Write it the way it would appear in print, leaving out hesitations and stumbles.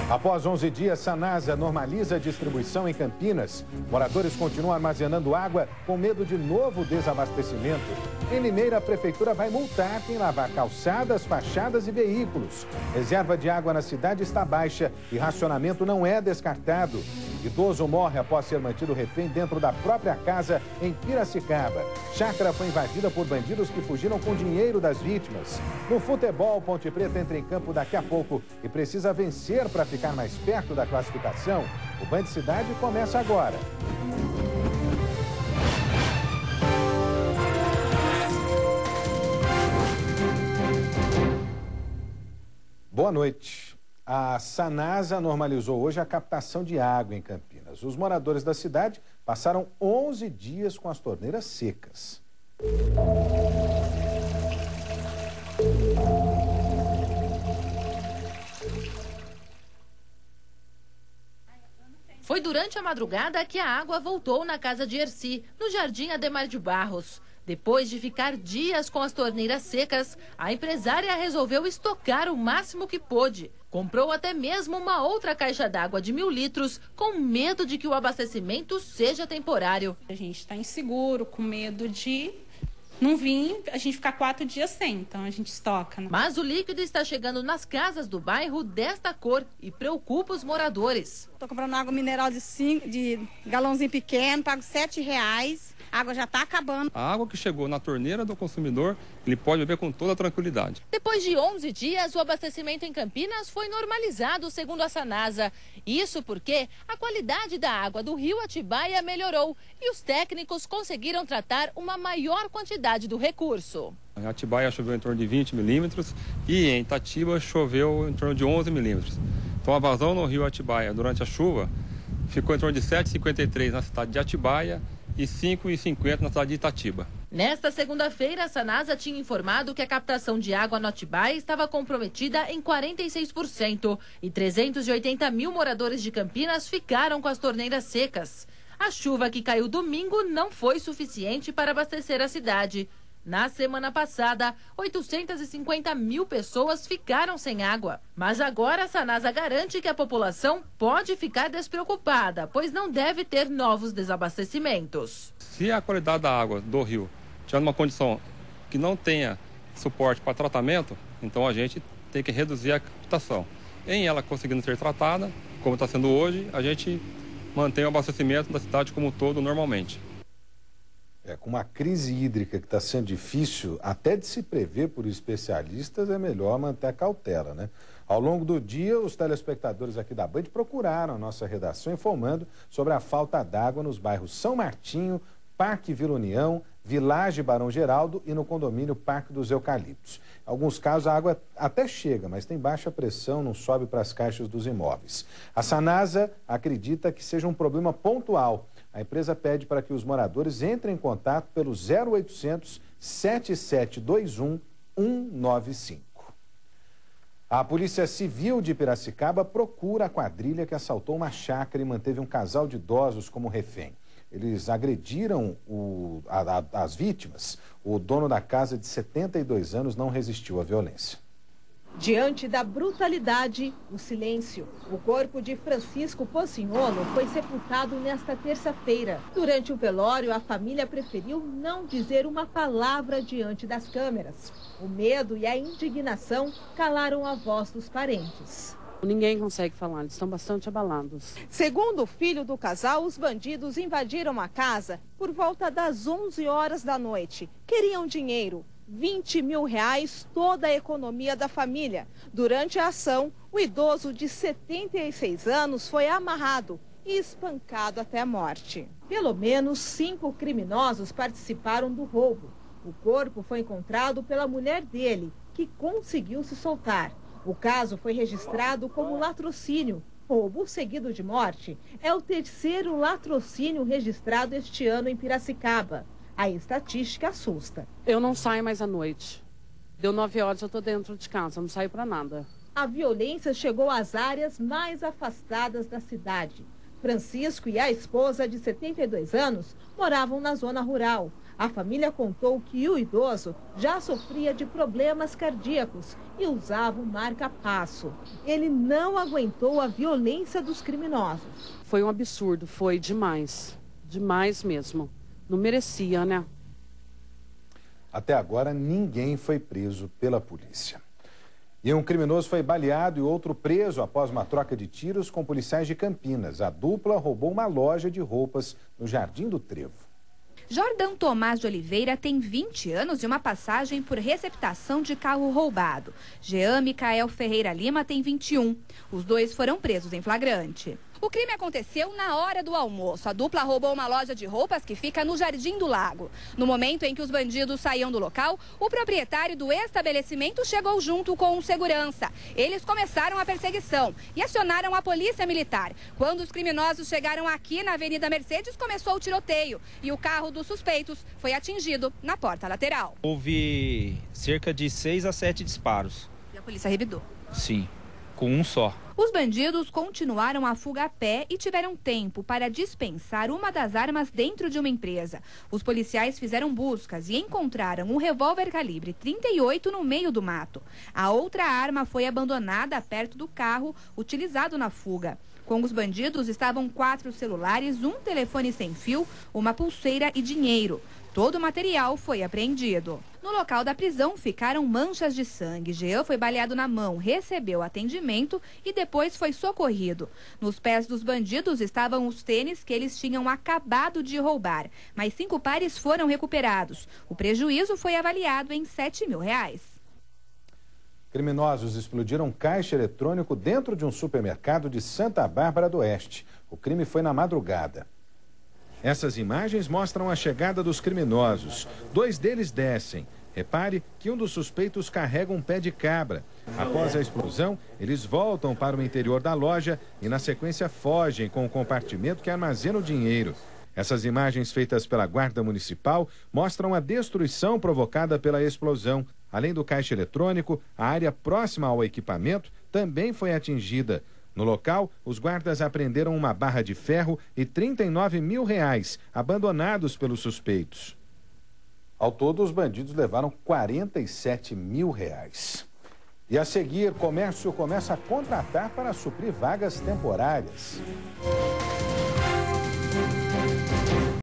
Após 11 dias, Sanasa normaliza a distribuição em Campinas. Moradores continuam armazenando água com medo de novo desabastecimento. Em Limeira, a prefeitura vai multar quem lavar calçadas, fachadas e veículos. Reserva de água na cidade está baixa e racionamento não é descartado. Idoso morre após ser mantido refém dentro da própria casa em Piracicaba. Chácara foi invadida por bandidos que fugiram com dinheiro das vítimas. No futebol, Ponte Preta entra em campo daqui a pouco e precisa vencer para ficar mais perto da classificação. O Band Cidade começa agora. Boa noite. A Sanasa normalizou hoje a captação de água em Campinas. Os moradores da cidade passaram 11 dias com as torneiras secas. Foi durante a madrugada que a água voltou na casa de Erci, no Jardim Ademar de Barros. Depois de ficar dias com as torneiras secas, a empresária resolveu estocar o máximo que pôde. Comprou até mesmo uma outra caixa d'água de 1.000 litros, com medo de que o abastecimento seja temporário. A gente está inseguro, com medo de não vir, a gente ficar 4 dias sem, então a gente estoca. Mas o líquido está chegando nas casas do bairro desta cor e preocupa os moradores. Estou comprando água mineral de galãozinho pequeno, pago R$7. A água já está acabando. A água que chegou na torneira do consumidor, ele pode beber com toda tranquilidade. Depois de 11 dias, o abastecimento em Campinas foi normalizado, segundo a Sanasa. Isso porque a qualidade da água do rio Atibaia melhorou e os técnicos conseguiram tratar uma maior quantidade do recurso. Em Atibaia choveu em torno de 20 milímetros e em Itatiba choveu em torno de 11 milímetros. Então a vazão no rio Atibaia durante a chuva ficou em torno de 7,53 na cidade de Atibaia e 5,50 na cidade de Itatiba. Nesta segunda-feira, a Sanasa tinha informado que a captação de água no Atibaia estava comprometida em 46% e 380 mil moradores de Campinas ficaram com as torneiras secas. A chuva que caiu domingo não foi suficiente para abastecer a cidade. Na semana passada, 850 mil pessoas ficaram sem água. Mas agora a Sanasa garante que a população pode ficar despreocupada, pois não deve ter novos desabastecimentos. Se a qualidade da água do rio tiver uma condição que não tenha suporte para tratamento, então a gente tem que reduzir a captação. Em ela conseguindo ser tratada, como está sendo hoje, a gente mantém o abastecimento da cidade como um todo normalmente. Com uma crise hídrica que está sendo difícil até de se prever por especialistas, é melhor manter a cautela, né? Ao longo do dia, os telespectadores aqui da Band procuraram a nossa redação informando sobre a falta d'água nos bairros São Martinho, Parque Vila União, Vilagem Barão Geraldo e no condomínio Parque dos Eucaliptos. Em alguns casos, a água até chega, mas tem baixa pressão, não sobe para as caixas dos imóveis. A Sanasa acredita que seja um problema pontual. A empresa pede para que os moradores entrem em contato pelo 0800 7721 195. A Polícia Civil de Piracicaba procura a quadrilha que assaltou uma chácara e manteve um casal de idosos como refém. Eles agrediram as vítimas. O dono da casa, de 72 anos, não resistiu à violência. Diante da brutalidade, o silêncio. O corpo de Francisco Pocignolo foi sepultado nesta terça-feira. Durante o velório, a família preferiu não dizer uma palavra diante das câmeras. O medo e a indignação calaram a voz dos parentes. Ninguém consegue falar, eles estão bastante abalados. Segundo o filho do casal, os bandidos invadiram a casa por volta das 11 horas da noite. Queriam dinheiro. R$20 mil, toda a economia da família. Durante a ação, o idoso de 76 anos foi amarrado e espancado até a morte. Pelo menos 5 criminosos participaram do roubo. O corpo foi encontrado pela mulher dele, que conseguiu se soltar. O caso foi registrado como latrocínio. Roubo seguido de morte é o terceiro latrocínio registrado este ano em Piracicaba. A estatística assusta. Eu não saio mais à noite. Deu 9 horas, eu estou dentro de casa, não saio para nada. A violência chegou às áreas mais afastadas da cidade. Francisco e a esposa, de 72 anos, moravam na zona rural. A família contou que o idoso já sofria de problemas cardíacos e usava um marca-passo. Ele não aguentou a violência dos criminosos. Foi um absurdo, foi demais. Demais mesmo. Não merecia, né? Até agora, ninguém foi preso pela polícia. E um criminoso foi baleado e outro preso após uma troca de tiros com policiais de Campinas. A dupla roubou uma loja de roupas no Jardim do Trevo. Jordão Tomás de Oliveira tem 20 anos e uma passagem por receptação de carro roubado. Jean Micael Ferreira Lima tem 21. Os dois foram presos em flagrante. O crime aconteceu na hora do almoço. A dupla roubou uma loja de roupas que fica no Jardim do Lago. No momento em que os bandidos saíam do local, o proprietário do estabelecimento chegou junto com um segurança. Eles começaram a perseguição e acionaram a polícia militar. Quando os criminosos chegaram aqui na Avenida Mercedes, começou o tiroteio e o carro dos suspeitos foi atingido na porta lateral. Houve cerca de 6 a 7 disparos. E a polícia revidou? Sim, com um só. Os bandidos continuaram a fuga a pé e tiveram tempo para dispensar uma das armas dentro de uma empresa. Os policiais fizeram buscas e encontraram um revólver calibre 38 no meio do mato. A outra arma foi abandonada perto do carro utilizado na fuga. Com os bandidos estavam 4 celulares, um telefone sem fio, uma pulseira e dinheiro. Todo o material foi apreendido. No local da prisão ficaram manchas de sangue. Jean foi baleado na mão, recebeu atendimento e depois foi socorrido. Nos pés dos bandidos estavam os tênis que eles tinham acabado de roubar. Mais 5 pares foram recuperados. O prejuízo foi avaliado em R$7 mil. Criminosos explodiram um caixa eletrônico dentro de um supermercado de Santa Bárbara do Oeste. O crime foi na madrugada. Essas imagens mostram a chegada dos criminosos. 2 deles descem. Repare que um dos suspeitos carrega um pé de cabra. Após a explosão, eles voltam para o interior da loja e, na sequência, fogem com o compartimento que armazena o dinheiro. Essas imagens feitas pela Guarda Municipal mostram a destruição provocada pela explosão. Além do caixa eletrônico, a área próxima ao equipamento também foi atingida. No local, os guardas apreenderam uma barra de ferro e R$39 mil, abandonados pelos suspeitos. Ao todo, os bandidos levaram R$47 mil. E a seguir, comércio começa a contratar para suprir vagas temporárias.